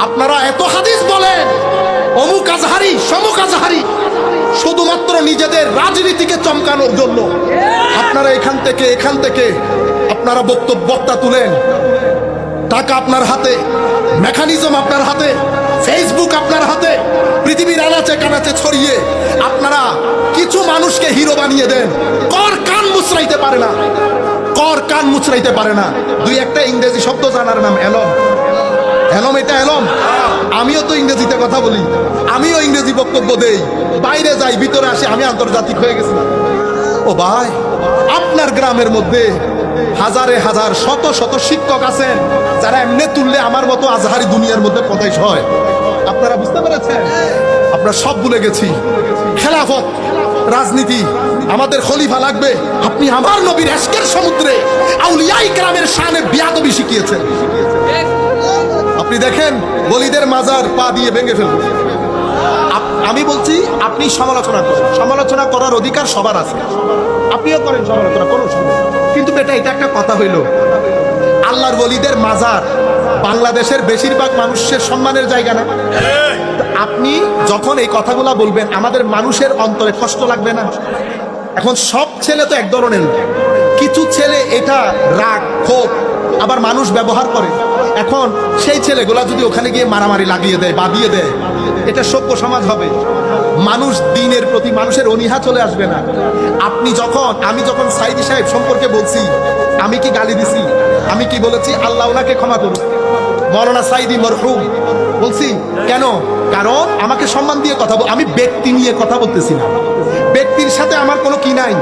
আপনারা এত হাদিস বলেন, অমুক আজহারি সমুক আজহারি, শুধুমাত্র নিজেদের রাজনীতিকে চমকানোর জন্য আপনারা এখান থেকে আপনারা বক্তা তুলেন। টাকা আপনার হাতে, মেকানিজম আপনার হাতে, ফেসবুক আপনার হাতে, পৃথিবীর আনাচে কানাচে ছড়িয়ে আপনারা কিছু মানুষকে হিরো বানিয়ে দেন। কর কান মুচড়াইতে পারে না, কর কান মুচড়াইতে পারে না। দুই একটা ইংরেজি শব্দ জানার নাম এলম। এলম, এটা এলম। আমিও তো ইংরেজিতে কথা বলি, আমিও ইংরেজি বক্তব্য দেই, বাইরে যাই, ভিতরে আসি, আমি আন্তর্জাতিক হয়ে গেছি। ও ভাই, আপনার গ্রামের মধ্যে হাজারে হাজার শত শত শিক্ষক আছেন যারা এমনি তুললে আমার মতো আজহারি দুনিয়ার মধ্যে পদাইশ হয়। আপনারা বুঝতে পেরেছেন? আমরা সব ভুলে গেছি। খেলাফত, রাজনীতি, আমাদের খলিফা লাগবে। আপনি আমার নবীর এশকের সমুদ্রে আউলিয়ায়ে কেরামের শানে বিয়াদবি শিখিয়েছেন। আপনি দেখেন ওলিদের মাজার পা দিয়ে ভেঙে ফেলবেন। আমি বলছি আপনি সমালোচনা করেন, সমালোচনা করার অধিকার সবার আছে, আপনিও করেন সমালোচনা, কোনো সমস্যা। কিন্তু বেটা, এটা একটা কথা হইল, আল্লাহর ওলিদের মাজার বাংলাদেশের বেশিরভাগ মানুষের সম্মানের জায়গা না? আপনি যখন এই কথাগুলা বলবেন আমাদের মানুষের অন্তরে কষ্ট লাগবে না? এখন সব ছেলে তো এক ধরনের, কিছু ছেলে এটা রাগ ক্ষোভ আবার মানুষ ব্যবহার করে। এখন সেই ছেলেগুলা যদি ওখানে গিয়ে মারামারি লাগিয়ে দেয়, বাঁধিয়ে দেয়, এটা সভ্য সমাজ হবে? মানুষ দিনের প্রতি মানুষের অনীহা চলে আসবে না? আমি যখন সাইদি সাহেব সম্পর্কে বলছি, আমি কি গালি দিছি? আমি কি বলেছি আল্লাহ ওনাকে ক্ষমা করুন, মৌলানা সাইদি মরহুম বলছি? কেন? কারণ আমাকে সম্মান দিয়ে কথা বল, আমি ব্যক্তি নিয়ে কথা বলতেছি না, ব্যক্তির সাথে আমার কোনো কি নাই,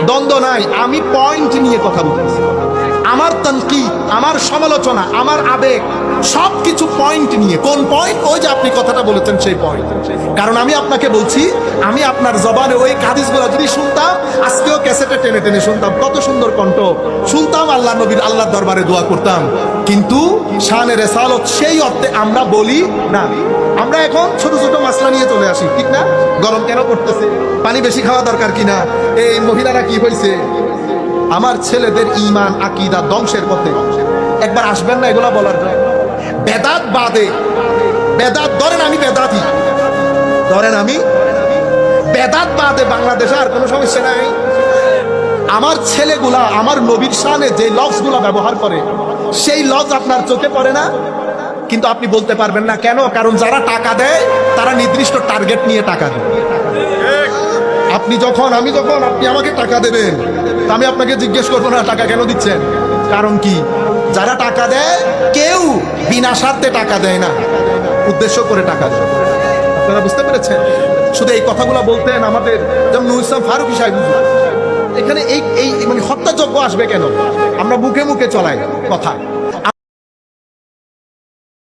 দ্বন্দ্ব নাই, আমি পয়েন্ট নিয়ে কথা বলতেছি। আমার তানকিদ, আমার সমালোচনা, আমার আবেগ সবকিছু পয়েন্ট নিয়ে। কোন পয়েন্ট? ওই যে আপনি কথাটা বলেছেন সেই পয়েন্ট। কারণ আমি আপনাকে বলছি, আমি আপনার জবানে ওই হাদিসগুলো যদি শুনতাম, আজকেও ক্যাসেটে টেনে টেনে শুনতাম, কত সুন্দর কণ্ঠ শুনতাম, আল্লাহ নবীর আল্লাহর দরবারে দোয়া করতাম। কিন্তু শানে রিসালাত সেই অর্থে আমরা বলি না। আমরা এখন ছোট ছোট মাসলা নিয়ে চলে আসি, ঠিক না? গরম কেন পড়তেছে, পানি বেশি খাওয়া দরকার কিনা, এই মহিলারা কি হয়েছে। আমার ছেলেদের ঈমান আকীদা ধ্বংসের পথে। একবার আসবেন না এগুলা বলার জন্য? বেদাত বাদে, বেদাত ধরেন আমি বেদাতি, ধরেন আমি বেদাত বাদে বাংলাদেশে আর কোনো সমস্যা নাই। আমার ছেলেগুলা আমার নবীর শানে যে লফজগুলা ব্যবহার করে সেই লফজ আপনার চোখে পড়ে না, কিন্তু আপনি বলতে পারবেন না। কেন? কারণ যারা টাকা দেয় তারা নির্দিষ্ট টার্গেট নিয়ে টাকা দেয়। আপনি যখন আপনি আমাকে টাকা দেবেন, আমি আপনাকে জিজ্ঞেস করবো না টাকা কেন দিচ্ছেন, কারণ কি? যারা টাকা দেয় কেউ বিনা স্বার্থে টাকা দেয় না, উদ্দেশ্য করে টাকা দেয়। আপনারা বুঝতে পেরেছেন? শুধু এই কথাগুলো বলতেন আমাদের, যেমন নুরুল ইসলাম ফারুকী সাহেব, এখানে এই মানে হত্যাযজ্ঞ আসবে কেন? আমরা মুখে মুখে চলাই কথা।